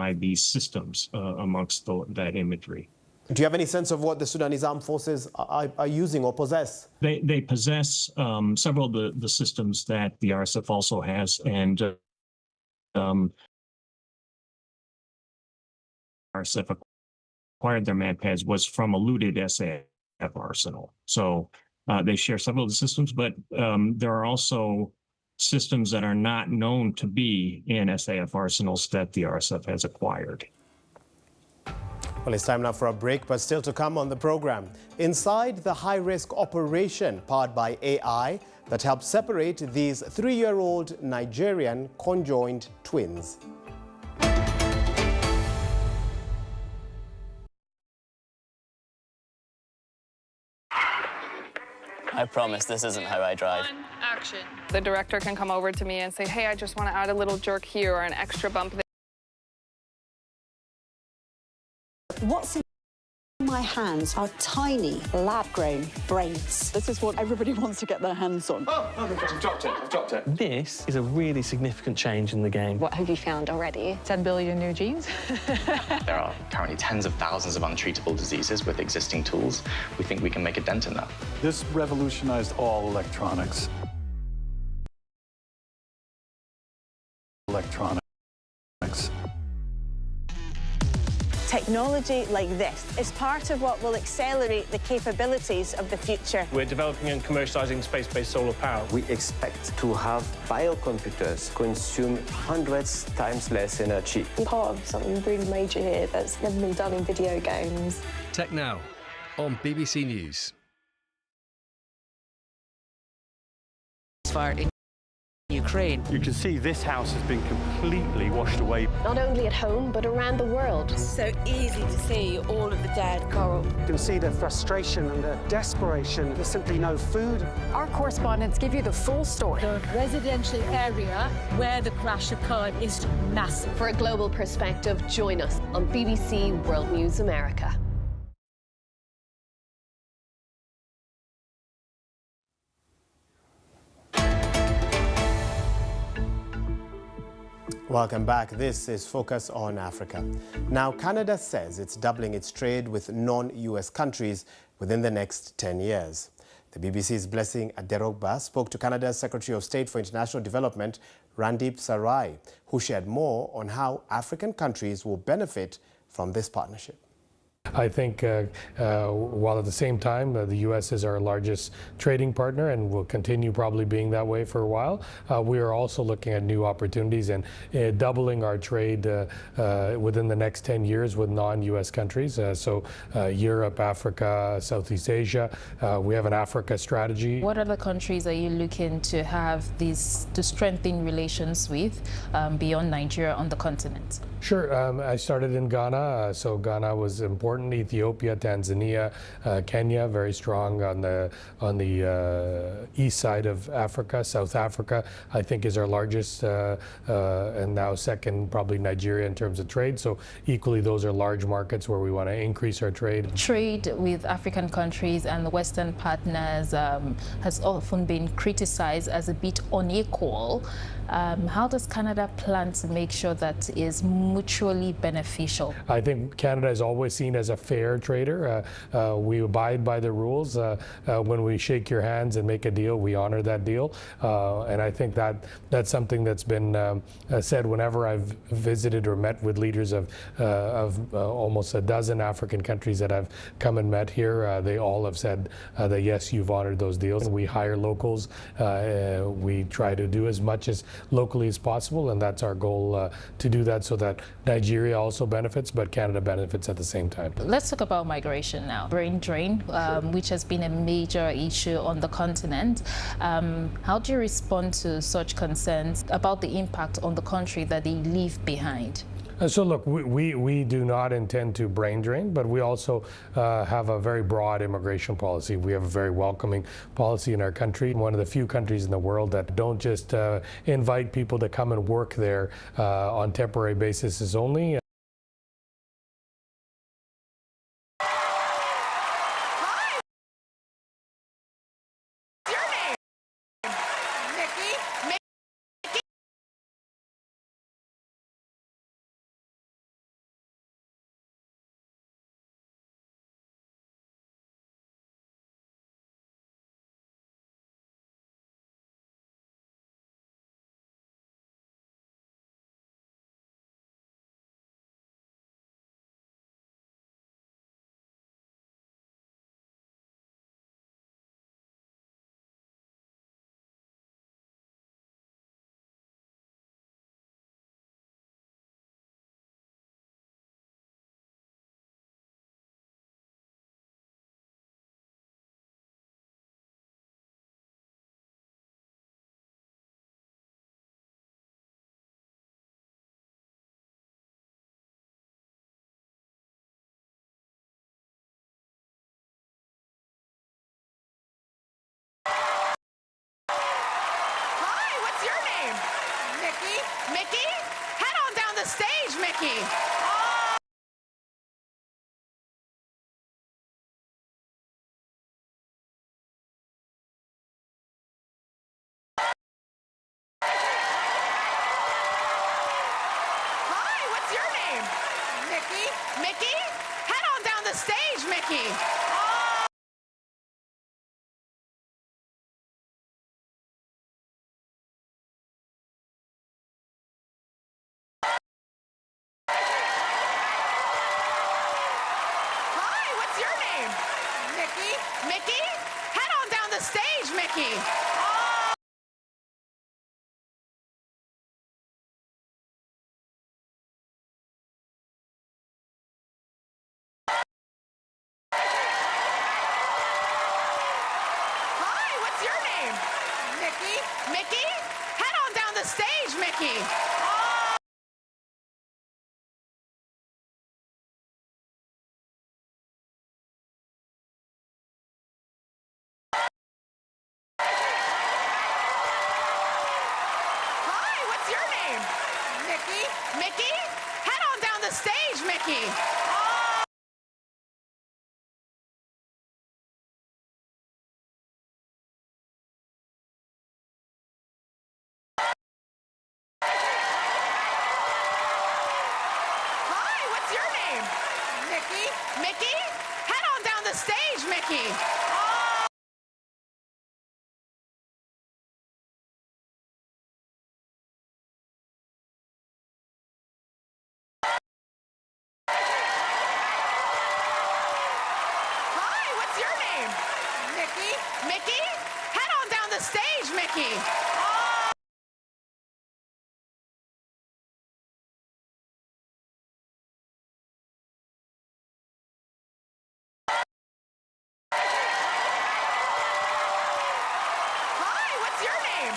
identify these systems amongst that imagery. Do you have any sense of what the Sudanese armed forces are using or possess? They possess several of the systems that the RSF also has, and RSF acquired their MADPADs was from a looted SAF arsenal. So they share several of the systems, but there are also systems that are not known to be in SAF arsenals that the RSF has acquired. Well, it's time now for a break, but still to come on the program. Inside the high-risk operation powered by AI that helped separate these 3-year-old Nigerian conjoined twins. I promise this isn't how I drive. Action. The director can come over to me and say, hey, I just want to add a little jerk here or an extra bump there. What's in my hands are tiny, lab-grown brains. This is what everybody wants to get their hands on. Oh, I've dropped it. This is a really significant change in the game. What have you found already? 10 billion new genes. There are currently tens of thousands of untreatable diseases with existing tools. We think we can make a dent in that. This revolutionized all electronics. Technology like this is part of what will accelerate the capabilities of the future. We're developing and commercializing space-based solar power. We expect to have biocomputers consume hundreds times less energy. I'm part of something really major here that's never been done in video games. Tech Now on BBC News. In Ukraine. You can see this house has been completely washed away. Not only at home, but around the world. So easy to see all of the dead coral. You can see the frustration and the desperation. There's simply no food. Our correspondents give you the full story. The residential area where the crash occurred is massive. For a global perspective, join us on BBC World News America. Welcome back. This is Focus on Africa. Now, Canada says it's doubling its trade with non-US countries within the next 10 years. The BBC's Blessing Aderogba spoke to Canada's Secretary of State for International Development, Randeep Sarai, who shared more on how African countries will benefit from this partnership. I think while at the same time the U.S. is our largest trading partner and will continue probably being that way for a while, we are also looking at new opportunities and doubling our trade within the next 10 years with non-U.S. countries. So Europe, Africa, Southeast Asia. We have an Africa strategy. What other countries are you looking to have to strengthen relations with beyond Nigeria on the continent? Sure. I started in Ghana, so Ghana was important. Ethiopia, Tanzania, Kenya, very strong on the east side of Africa. South Africa, I think, is our largest, and now second, probably Nigeria in terms of trade. So equally, those are large markets where we want to increase our trade. Trade with African countries and the Western partners has often been criticized as a bit unequal. How does Canada plan to make sure that is mutually beneficial? I think Canada is always seen as a fair trader. We abide by the rules. When we shake your hands and make a deal, we honor that deal. And I think that's something that's been said whenever I've visited or met with leaders of almost a dozen African countries that I've come and met here. They all have said that, yes, you've honored those deals. We hire locals. We try to do as much as locally as possible, and that's our goal to do that so that Nigeria also benefits, but Canada benefits at the same time. Let's talk about migration now. Brain drain, which has been a major issue on the continent. How do you respond to such concerns about the impact on the country that they leave behind? So look, we do not intend to brain drain, but we also have a very broad immigration policy. We have a very welcoming policy in our country. One of the few countries in the world that don't just invite people to come and work there on temporary basis only. Mickey, head on down the stage, Mickey. Hi, what's your name? Mickey. Mickey, head on down the stage, Mickey. Hi, what's your name? Mickey. Mickey, head on down the stage, Mickey. Hi, what's your name? Mickey. Mickey, head on down the stage, Mickey. Hi, what's your name? Mickey. Mickey, head on down the stage, Mickey. Hi, what's your name? Mickey. Mickey, head on down the stage, Mickey. Hi, what's your name? Mickey. Mickey, head on down the stage, Mickey. Hi, what's your name?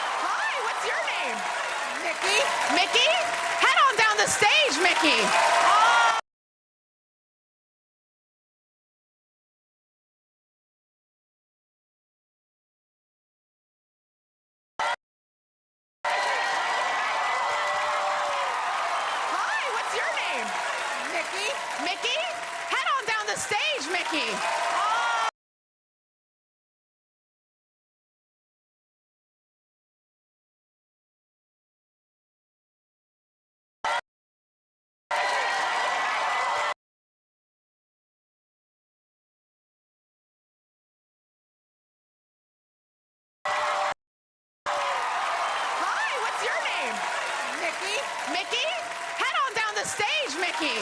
Hi, what's your name? Mickey. Mickey, head on down the stage, Mickey. Hi, what's your name? Mickey. Mickey, head on down the stage, Mickey. Hi, what's your name? Mickey. Mickey, head on down the stage, Mickey.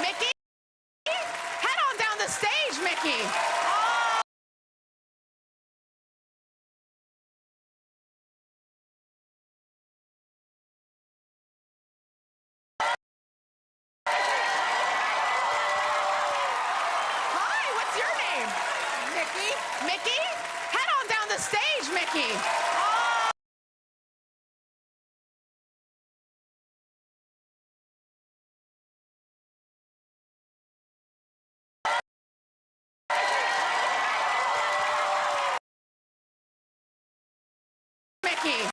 Mickey, head on down the stage, Mickey. Hi, what's your name? Mickey. Mickey, head on down the stage, Mickey. Mickey.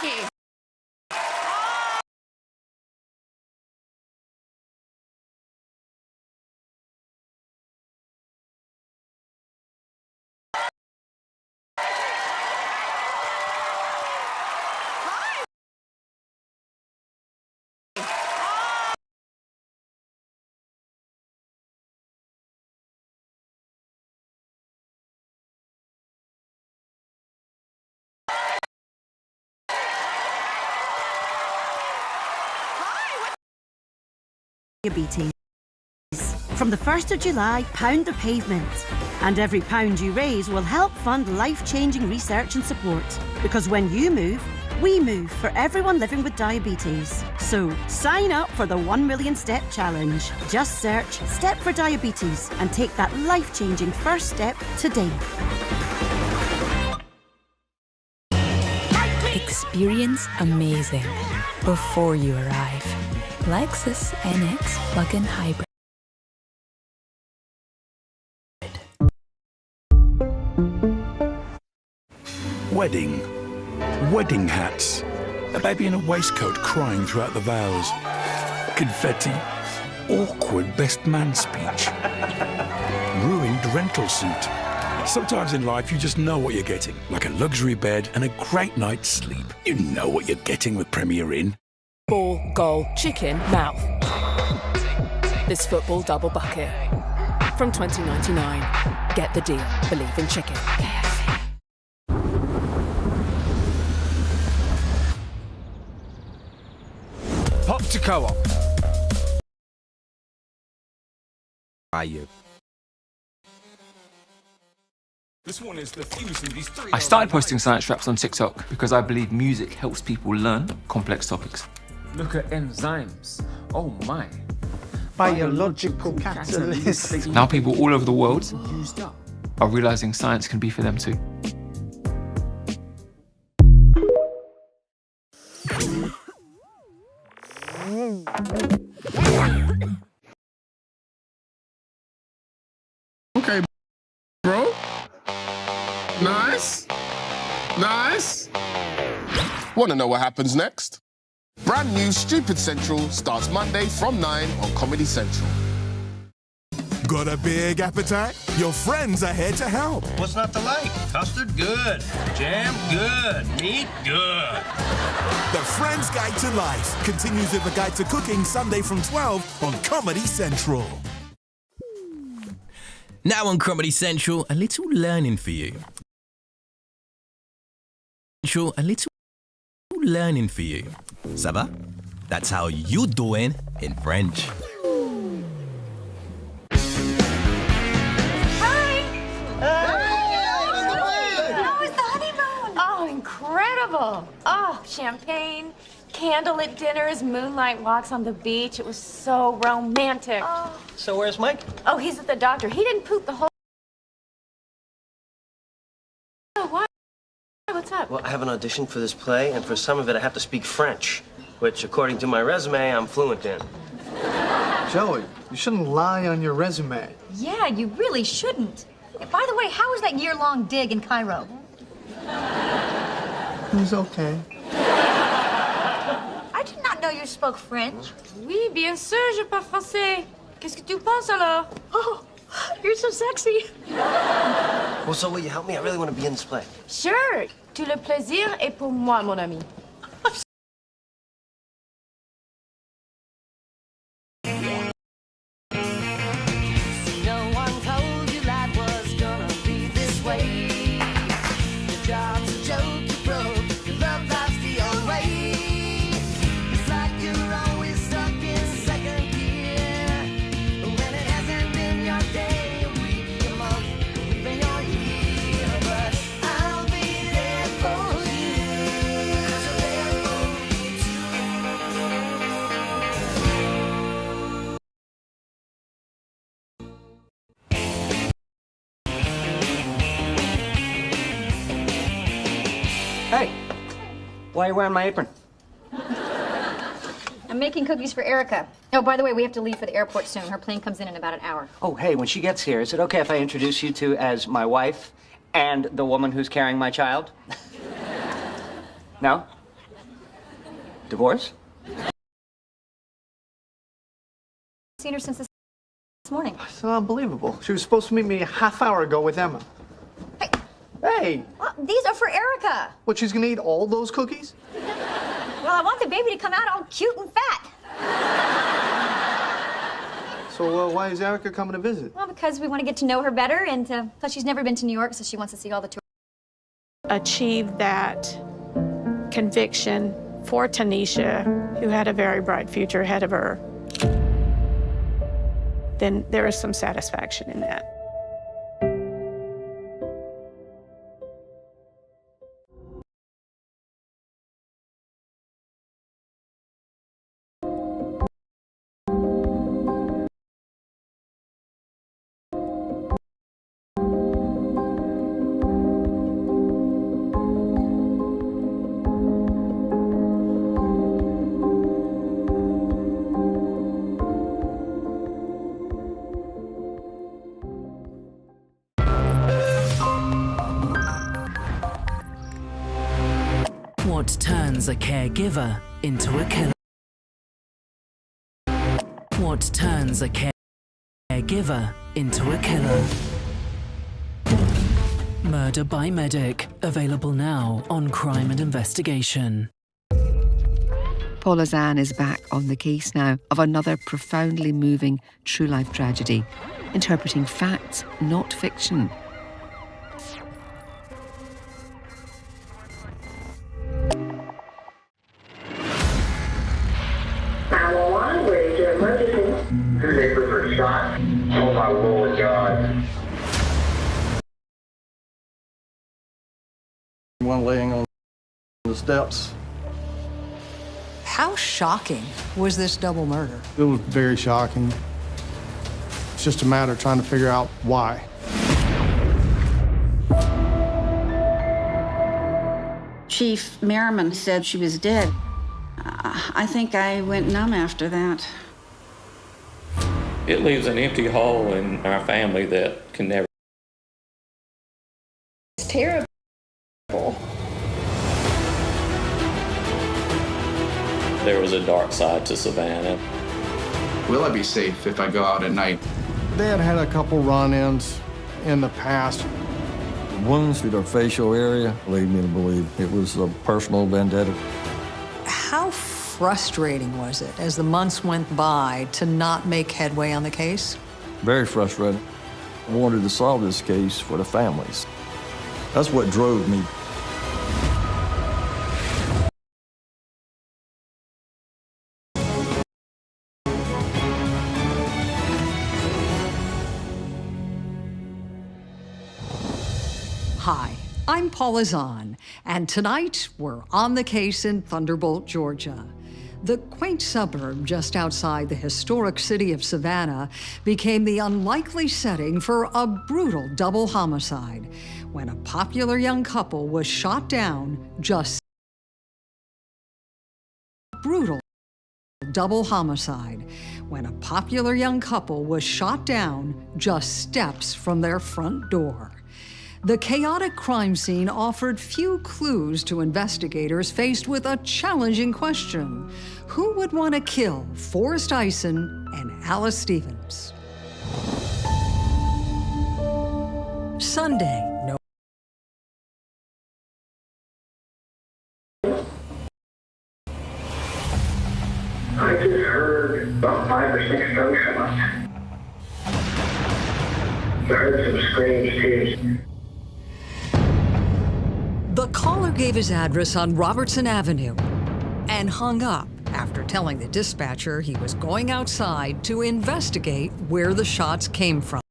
Mickey. Diabetes. From the 1st of July, pound the pavement. And every pound you raise will help fund life-changing research and support. Because when you move, we move for everyone living with diabetes. So sign up for the 1 Million Step Challenge. Just search Step for Diabetes and take that life-changing first step today. Experience amazing before you arrive. Lexus NX Plug-in Hybrid. Wedding hats. A baby in a waistcoat crying throughout the vows. Confetti. Awkward best man speech. Ruined rental suit. Sometimes in life you just know what you're getting, like a luxury bed and a great night's sleep. You know what you're getting with Premier Inn. Ball, goal, chicken, mouth. This football double bucket. From $20.99. Get the deal. Believe in chicken. Pop to Co-op. Are you? I started posting science raps on TikTok because I believe music helps people learn complex topics. Look at enzymes. Oh my. Biological catalyst. Now people all over the world are realizing science can be for them too. Okay, bro. Nice. Nice. Want to know what happens next? Brand new Stupid Central starts Monday from 9 on Comedy Central. Got a big appetite? Your friends are here to help. What's not to like? Custard, good. Jam, good. Meat, good. The Friends Guide to Life continues with a guide to cooking Sunday from 12 on Comedy Central. Now on Comedy Central, a little learning for you. A little learning for you. Ça va? That's how you doing in French. Incredible. Oh, champagne, candlelit dinners, moonlight walks on the beach. It was so romantic. Oh. So where's Mike? Oh, he's at the doctor. He didn't poop the whole... Oh, what? What's up? Well, I have an audition for this play, and for some of it I have to speak French, which, according to my resume, I'm fluent in. Joey, you shouldn't lie on your resume. Yeah, you really shouldn't. By the way, how was that year-long dig in Cairo? It was okay. I did not know you spoke French. Oui, bien sûr, je parle français. Qu'est-ce que tu penses alors? Oh, you're so sexy. Well, so will you help me? I really want to be in this play. Sure. Tout le plaisir est pour moi, mon ami. Hey, why are you wearing my apron? I'm making cookies for Erica. Oh, by the way, we have to leave for the airport soon. Her plane comes in about an hour. Oh, hey, when she gets here, is it okay if I introduce you two as my wife and the woman who's carrying my child? No? Divorce? Seen her since this morning. It's unbelievable. She was supposed to meet me a half hour ago with Emma. Hey! These are for Erica. What, she's gonna eat all those cookies? Well, I want the baby to come out all cute and fat. So why is Erica coming to visit? Well, because we want to get to know her better, and plus she's never been to New York, so she wants to see all the tours. Achieve that conviction for Tanisha, who had a very bright future ahead of her, then there is some satisfaction in that. What turns a caregiver into a killer? What turns a caregiver into a killer? Murder by Medic, available now on Crime and Investigation. Paula Zahn is back on the case now of another profoundly moving true life tragedy, interpreting facts, not fiction. Two neighbors were shot. Oh my Lord God. One laying on the steps. How shocking was this double murder? It was very shocking. It's just a matter of trying to figure out why. Chief Merriman said she was dead. I think I went numb after that. It leaves an empty hole in our family that can never. It's terrible. There was a dark side to Savannah. Will I be safe if I go out at night? They had had a couple run-ins in the past. Wounds through their facial area lead me to believe it was a personal vendetta. How frustrating was it as the months went by to not make headway on the case? Very frustrating. I wanted to solve this case for the families. That's what drove me. Hi, I'm Paula Zahn, and tonight we're on the case in Thunderbolt, Georgia. The quaint suburb just outside the historic city of Savannah became the unlikely setting for a brutal double homicide when a popular young couple was shot down just brutal double homicide when a popular young couple was shot down just steps from their front door. The chaotic crime scene offered few clues to investigators faced with a challenging question. Who would want to kill Forrest Ison and Alice Stevens? Sunday, I just heard about 5 or 6 gunshots. I heard some screams too. The caller gave his address on Robertson Avenue and hung up after telling the dispatcher he was going outside to investigate where the shots came from.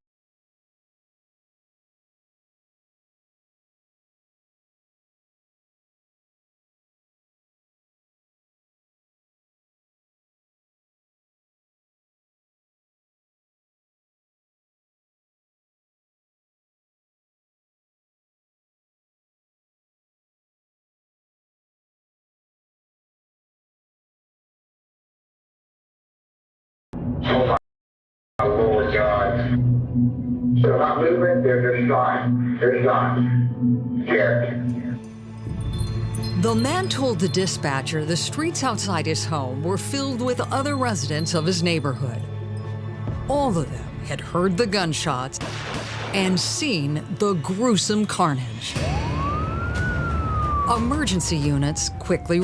Oh my Lord God. They're not moving, they're just shot. They're shot. Scared. The man told the dispatcher the streets outside his home were filled with other residents of his neighborhood. All of them had heard the gunshots and seen the gruesome carnage. Emergency units quickly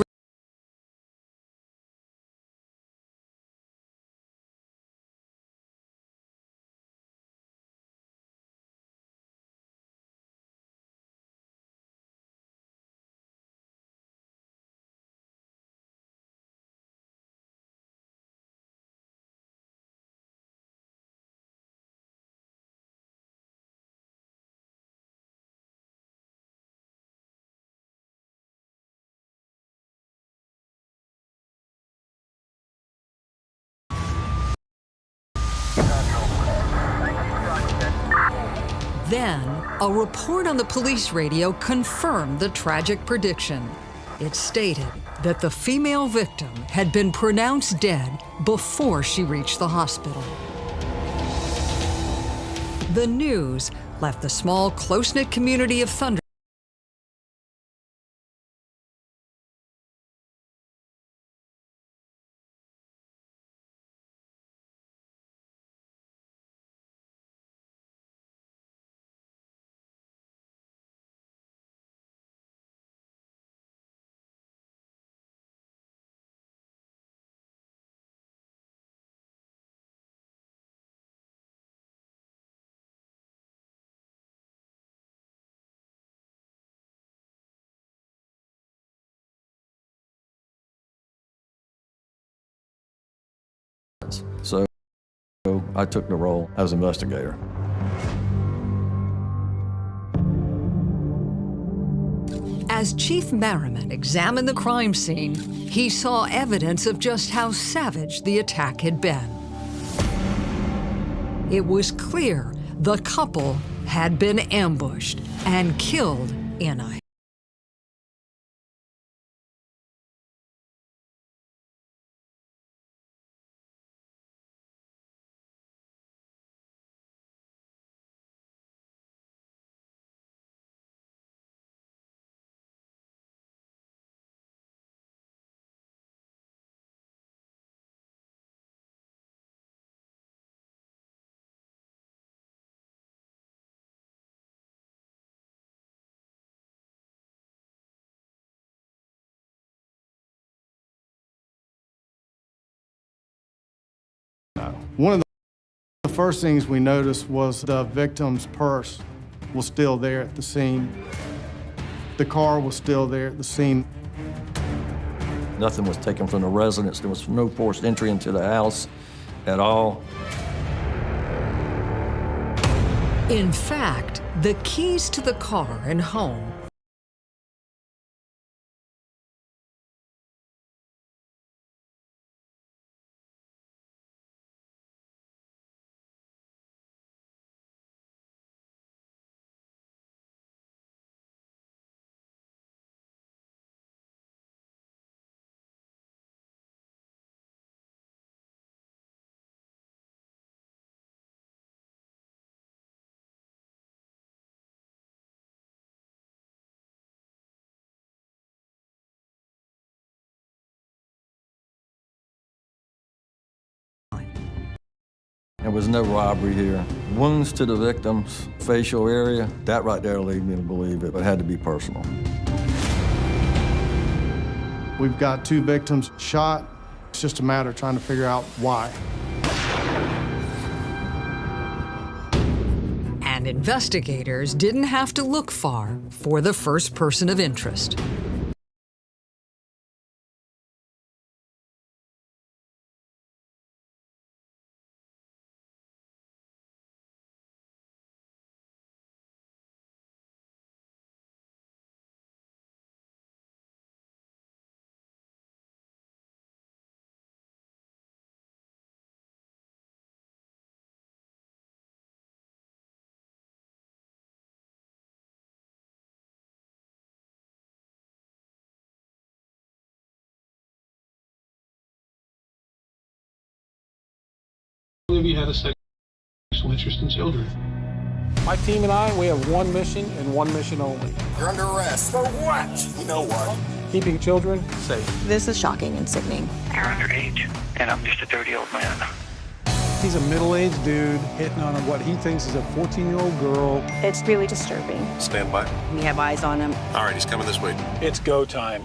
Then, a report on the police radio confirmed the tragic prediction. It stated that the female victim had been pronounced dead before she reached the hospital. The news left the small, close-knit community of Thunder So I took the role as investigator. As Chief Merriman examined the crime scene, he saw evidence of just how savage the attack had been. It was clear the couple had been ambushed and killed in a One of the first things we noticed was the victim's purse was still there at the scene. The car was still there at the scene. Nothing was taken from the residence. There was no forced entry into the house at all. In fact, the keys to the car and home There was no robbery here. Wounds to the victim's facial area, that right there led me to believe it had to be personal. We've got 2 victims shot. It's just a matter of trying to figure out why. and investigators didn't have to look far for the first person of interest. Olivia had a sexual interest in children. My team and I, we have one mission and one mission only. You're under arrest. For what? You know what? keeping children safe. This is shocking and sickening. You're underage, and I'm just a dirty old man. He's a middle-aged dude hitting on what he thinks is a 14-year-old girl. It's really disturbing. Stand by. We have eyes on him. All right, he's coming this way. It's go time.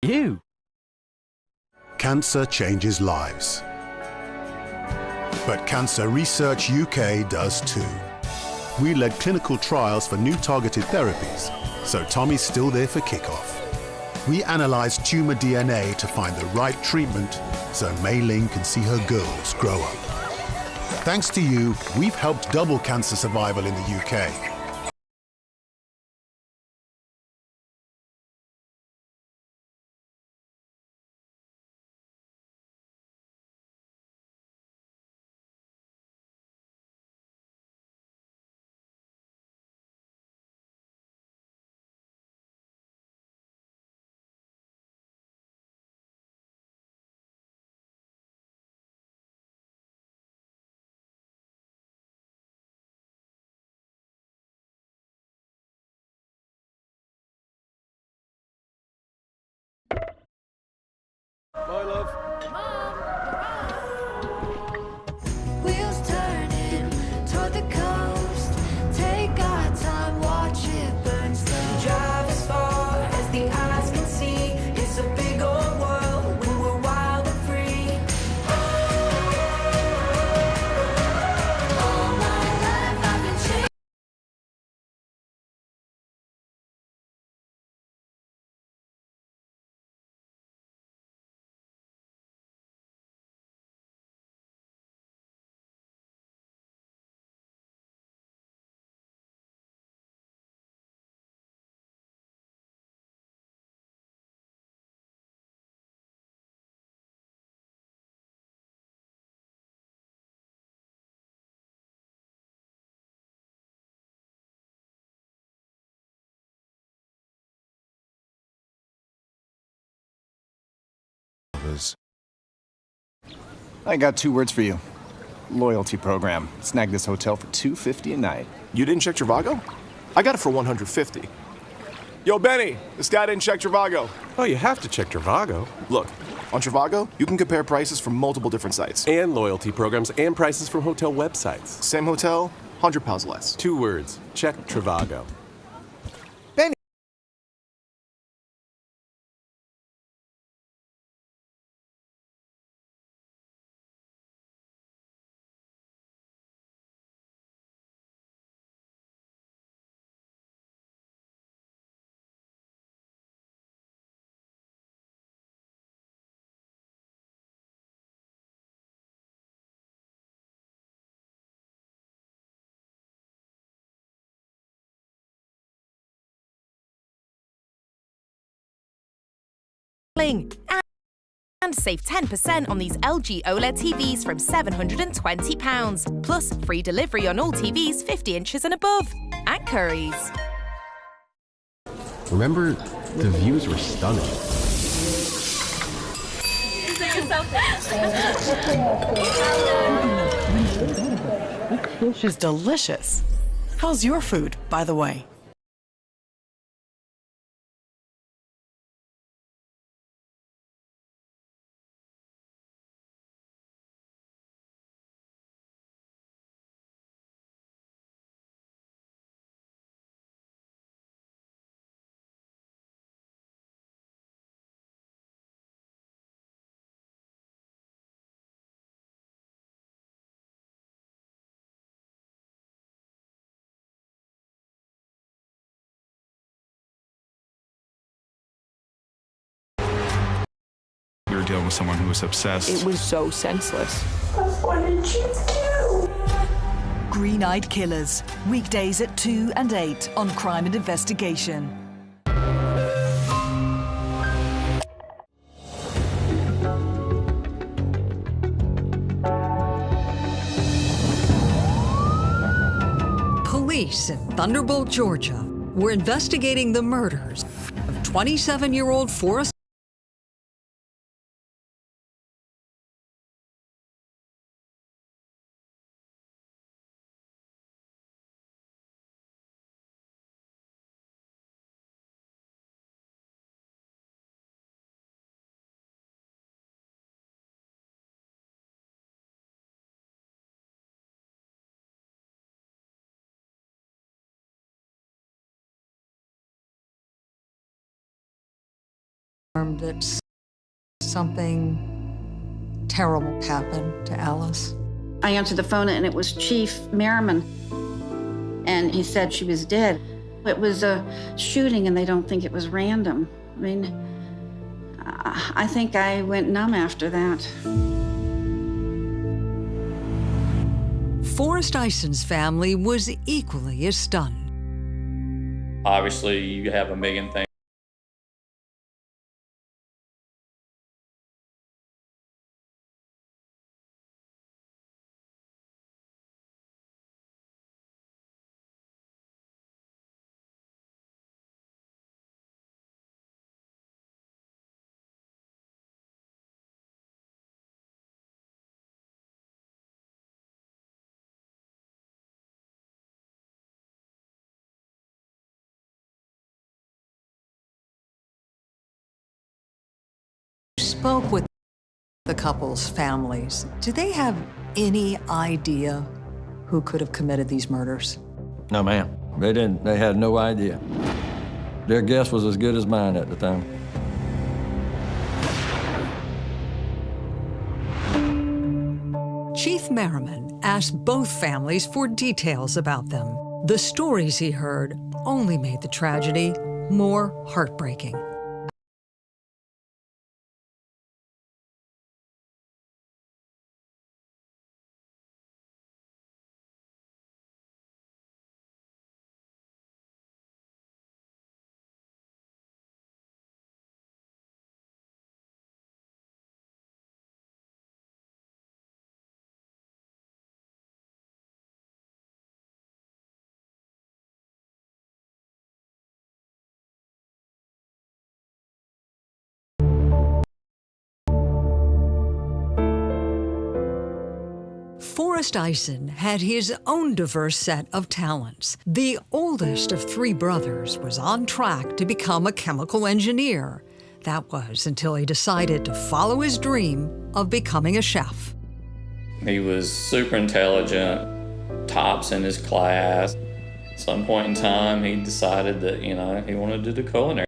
You. Cancer changes lives. But Cancer Research UK does too. We led clinical trials for new targeted therapies, so Tommy's still there for kickoff. We analysed tumour DNA to find the right treatment so Mei Ling can see her girls grow up. Thanks to you, we've helped double cancer survival in the UK. Bye, love. Wheels turning toward the coast. Take our time, watch it burn slow. Drive as far as the eyes can see. It's a big old world when we're wild and free. All my life I've been chasing. I got 2 words for you. Loyalty program. Snagged this hotel for $250 a night. You didn't check Trivago? I got it for $150. Yo, Benny, this guy didn't check Trivago. Oh, you have to check Trivago. Look, on Trivago, you can compare prices from multiple different sites. And loyalty programs and prices from hotel websites. Same hotel, £100 less. 2 words. Check Trivago. Benny! And save 10% on these LG OLED TVs from £720. Plus free delivery on all TVs 50 inches and above. At Currys. Remember, the views were stunning. This is delicious. How's your food, by the way? We were dealing with someone who was obsessed. It was so senseless. What did you do? Green-Eyed Killers. Weekdays at 2 and 8 on Crime and Investigation. Police in Thunderbolt, Georgia, were investigating the murders of 27-year-old Forrest that something terrible happened to Alice. I answered the phone and it was Chief Merriman. And he said she was dead. It was a shooting and they don't think it was random. I mean, I think I went numb after that. Forrest Ison's family was equally as stunned. Obviously, you have a million things. Spoke with the couple's families. Do they have any idea who could have committed these murders? No, ma'am. They didn't. They had no idea. Their guess was as good as mine at the time. Chief Merriman asked both families for details about them. The stories he heard only made the tragedy more heartbreaking. Forrest Ison had his own diverse set of talents. The oldest of three brothers was on track to become a chemical engineer. That was until he decided to follow his dream of becoming a chef. He was super intelligent, tops in his class. At some point in time, he decided that, he wanted to do culinary.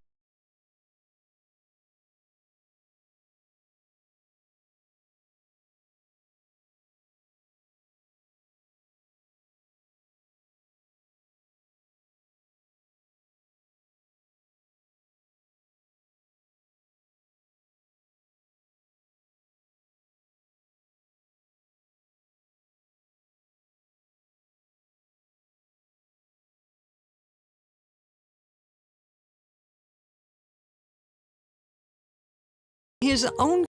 His own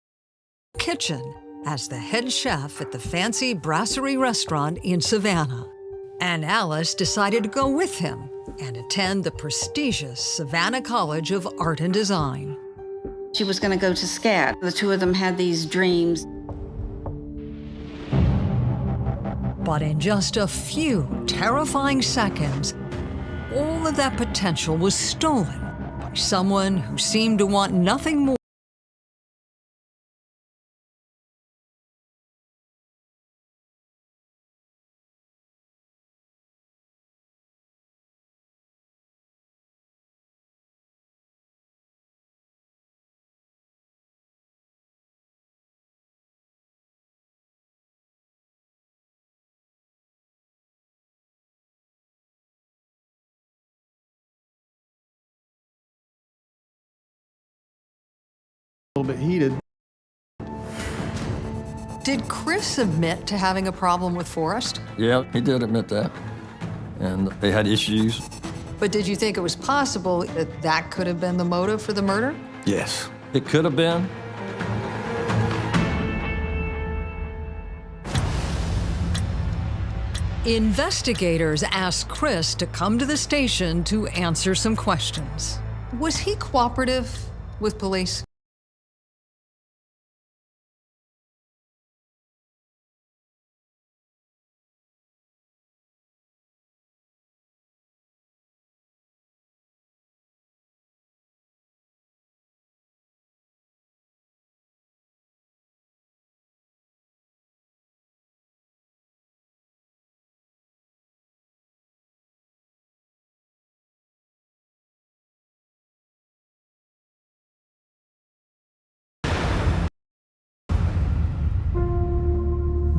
kitchen as the head chef at the fancy Brasserie restaurant in Savannah. And Alice decided to go with him and attend the prestigious Savannah College of Art and Design. She was going to go to SCAD. The two of them had these dreams. But in just a few terrifying seconds, all of that potential was stolen by someone who seemed to want nothing more a little bit heated. Did Chris admit to having a problem with Forrest? Yeah, he did admit that. And they had issues. But did you think it was possible that that could have been the motive for the murder? Yes, it could have been. Investigators asked Chris to come to the station to answer some questions. Was he cooperative with police?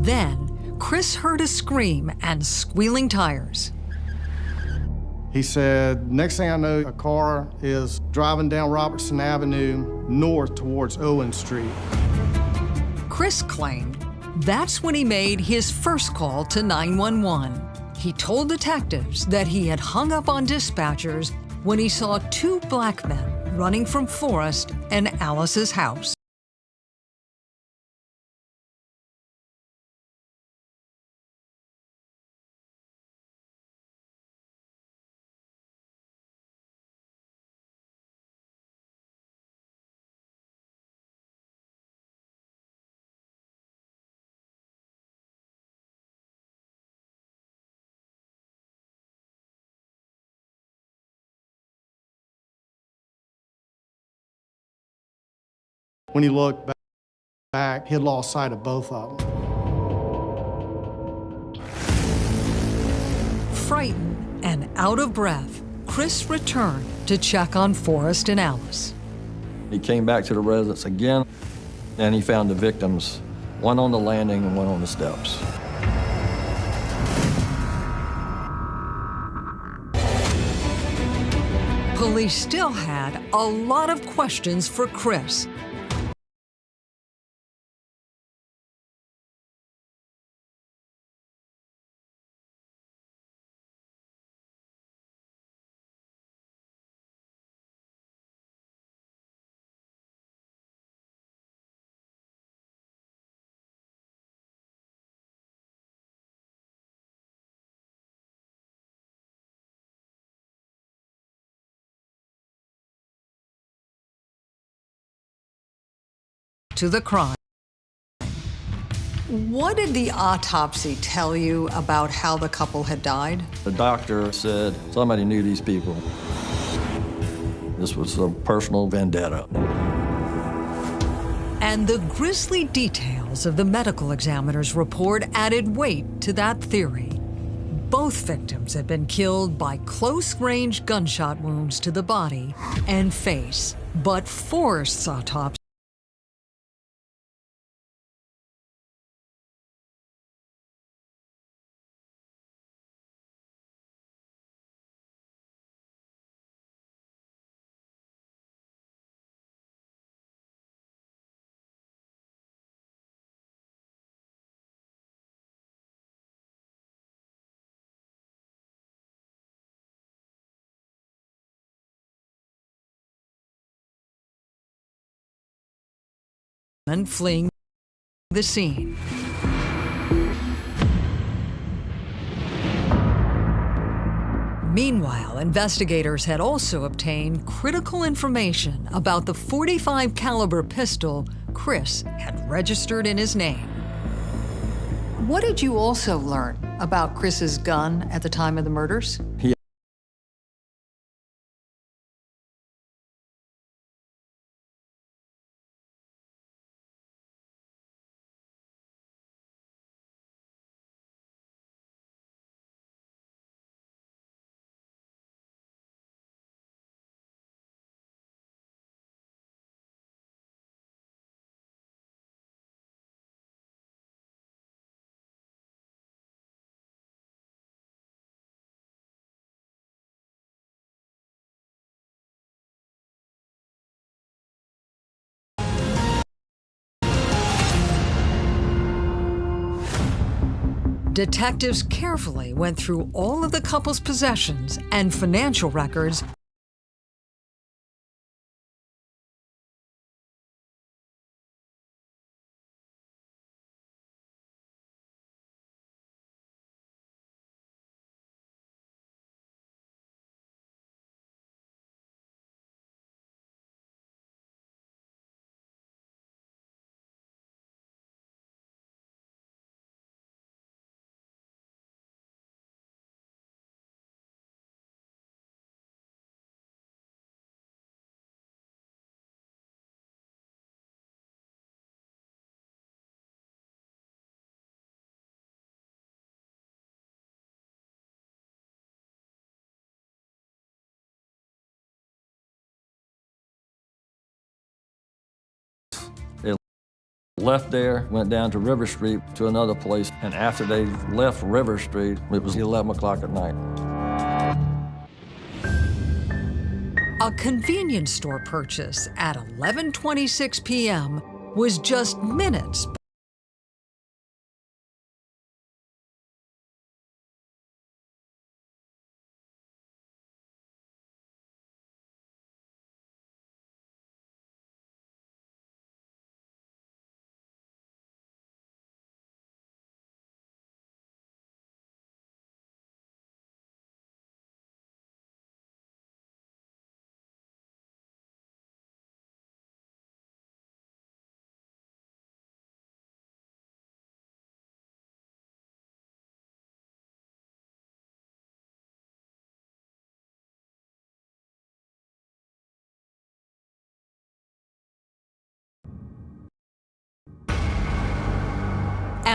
Then, Chris heard a scream and squealing tires. He said, next thing I know, a car is driving down Robertson Avenue north towards Owen Street. Chris claimed that's when he made his first call to 911. He told detectives that he had hung up on dispatchers when he saw two black men running from Forrest and Alice's house. When he looked back, he had lost sight of both of them. Frightened and out of breath, Chris returned to check on Forrest and Alice. He came back to the residence again, and he found the victims, one on the landing and one on the steps. Police still had a lot of questions for Chris. To the crime. What did the autopsy tell you about how the couple had died? The doctor said somebody knew these people. This was a personal vendetta. And the grisly details of the medical examiner's report added weight to that theory. Both victims had been killed by close-range gunshot wounds to the body and face, but Forrest's autopsy fleeing the scene. Meanwhile, investigators had also obtained critical information about the .45 caliber pistol Chris had registered in his name. What did you also learn about Chris's gun at the time of the murders? He Detectives carefully went through all of the couple's possessions and financial records left there, went down to River Street to another place, and after they left River Street, it was 11 o'clock at night. A convenience store purchase at 11:26 p.m. was just minutes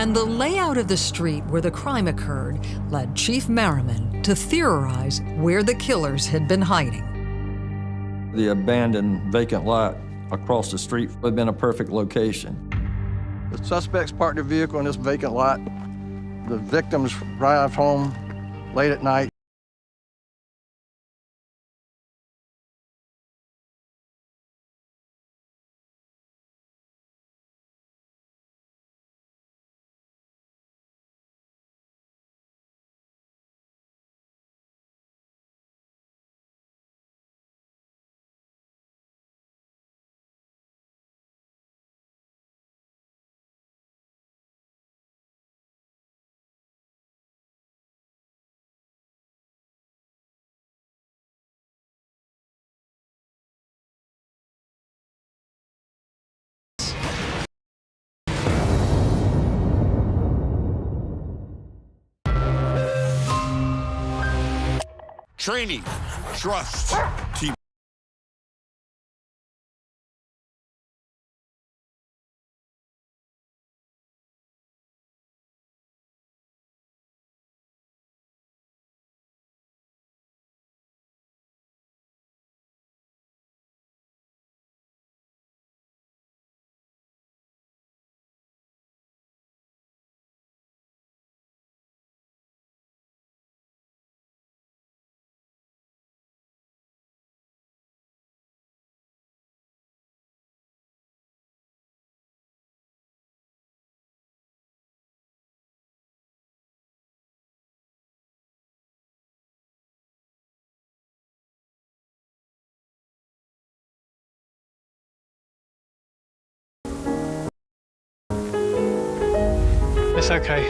and the layout of the street where the crime occurred led Chief Merriman to theorize where the killers had been hiding. The abandoned vacant lot across the street would have been a perfect location. The suspects parked their vehicle in this vacant lot. The victims arrived home late at night. Training, trust, team. It's okay.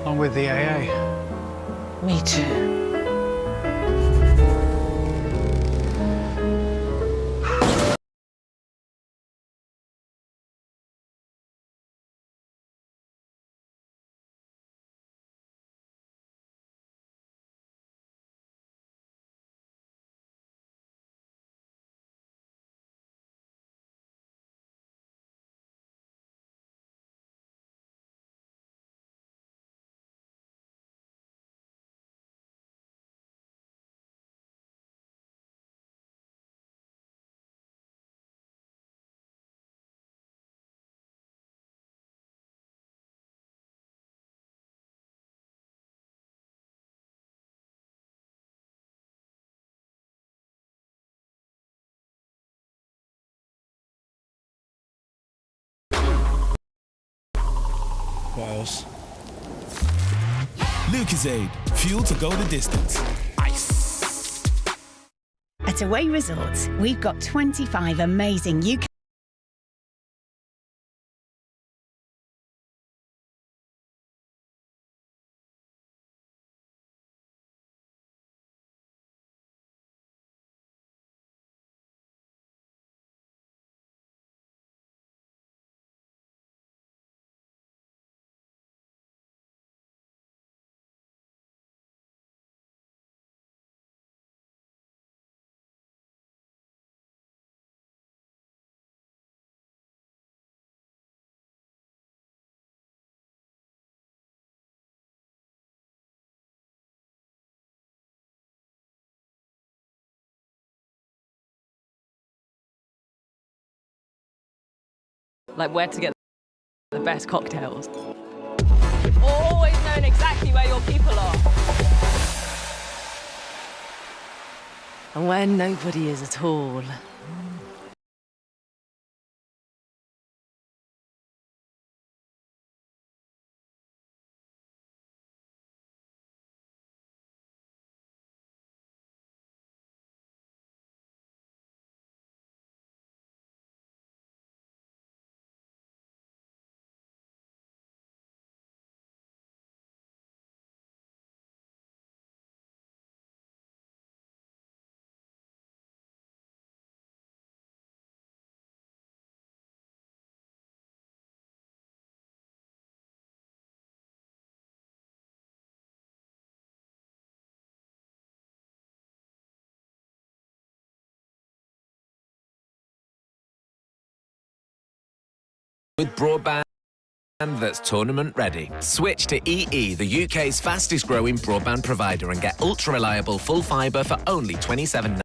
I'm with the AA. Me too. What else? Lucozade, fuel to go the distance. Ice. At Away Resorts, we've got 25 amazing UK like where to get the best cocktails. Always knowing exactly where your people are. And where nobody is at all. With broadband that's tournament ready. Switch to EE, the UK's fastest growing broadband provider, and get ultra reliable full fibre for only £27.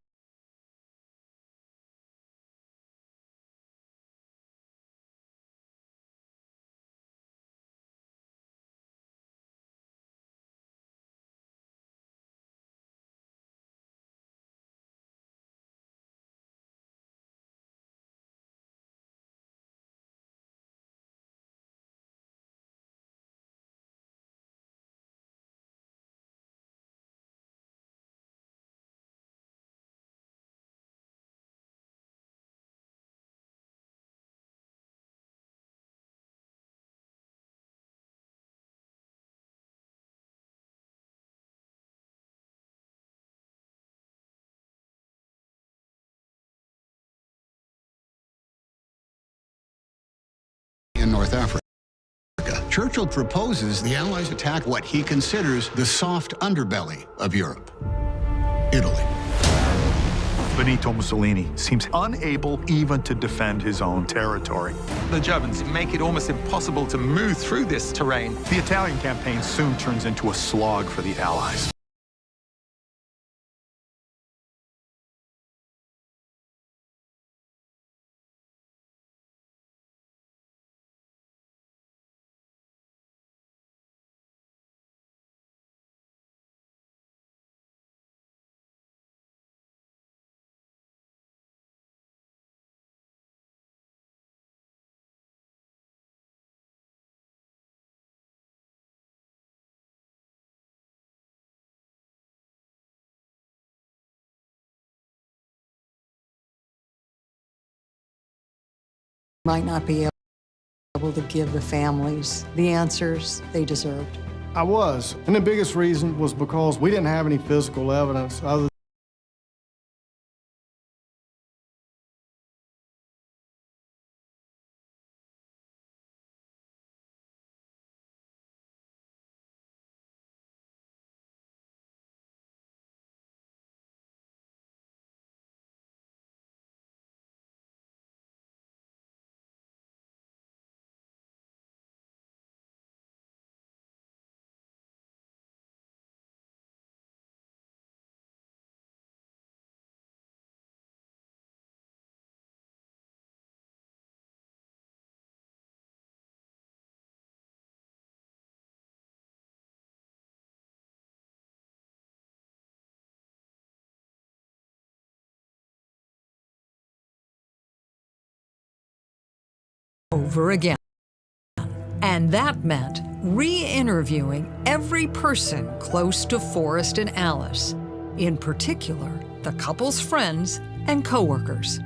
In North Africa, Churchill proposes the Allies attack what he considers the soft underbelly of Europe, Italy. Benito Mussolini seems unable even to defend his own territory. The Germans make it almost impossible to move through this terrain. The Italian campaign soon turns into a slog for the Allies. Might not be able to give the families the answers they deserved. I was, and the biggest reason was because we didn't have any physical evidence other over again. And that meant re-interviewing every person close to Forrest and Alice, in particular, the couple's friends and coworkers.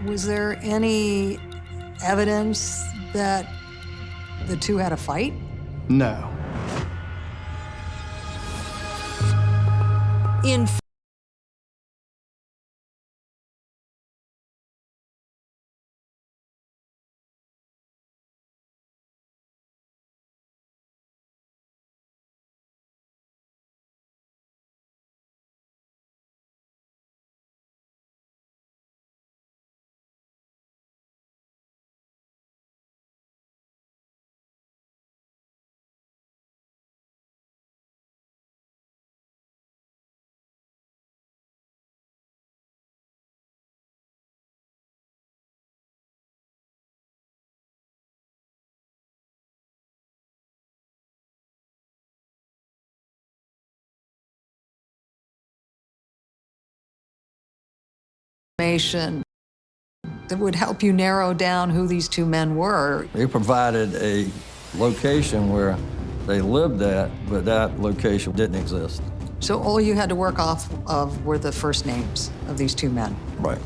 Was there any evidence that the two had a fight? No. In information that would help you narrow down who these two men were. They provided a location where they lived at, but that location didn't exist. So all you had to work off of were the first names of these two men. Right.